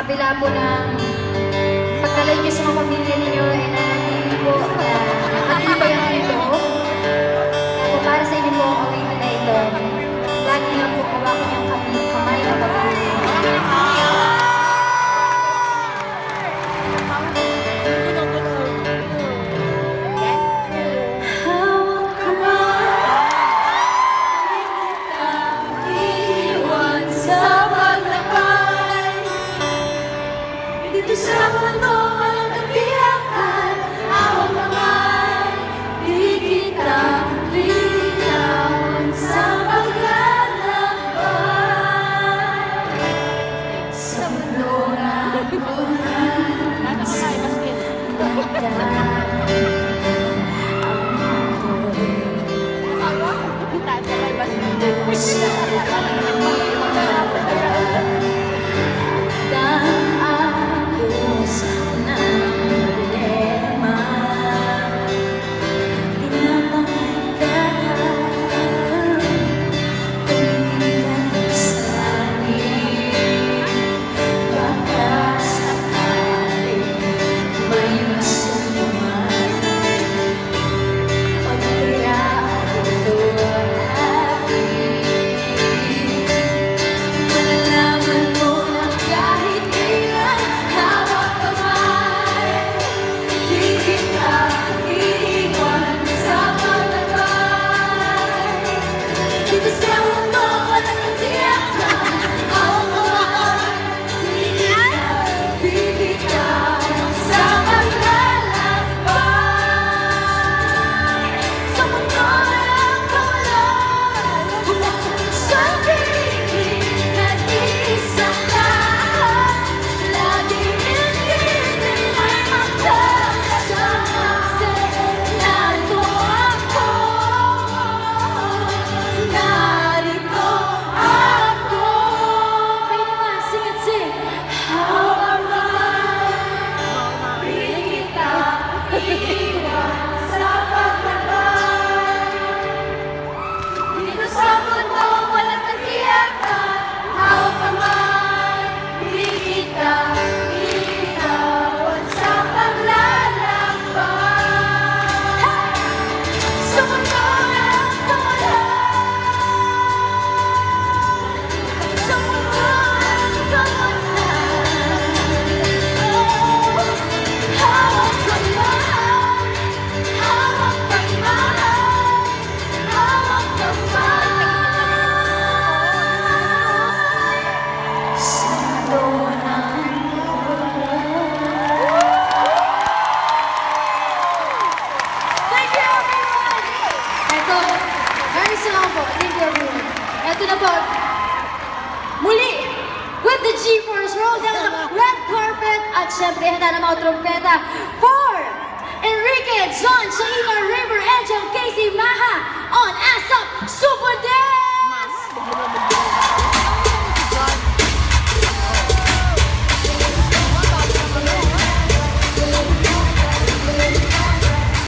kabila po ng pagdala niyo sa mga pamilya ninyo ay nanatili po nakatibay ang ito. Kung para sa inyo po ang awaitin na ito, lagi lang po hawakan niyang kamay na pamilya. Dito sa mundo, walang kabiyakan, awang kamay, di kita bitawan sa paglalakbay. Sa mundo na ito na po. Muli, with the G-Force, roll down the red carpet at syempre handa na mga trompeta for Enrique John Shaima River Angel Casey Maha on ASAP Super Day!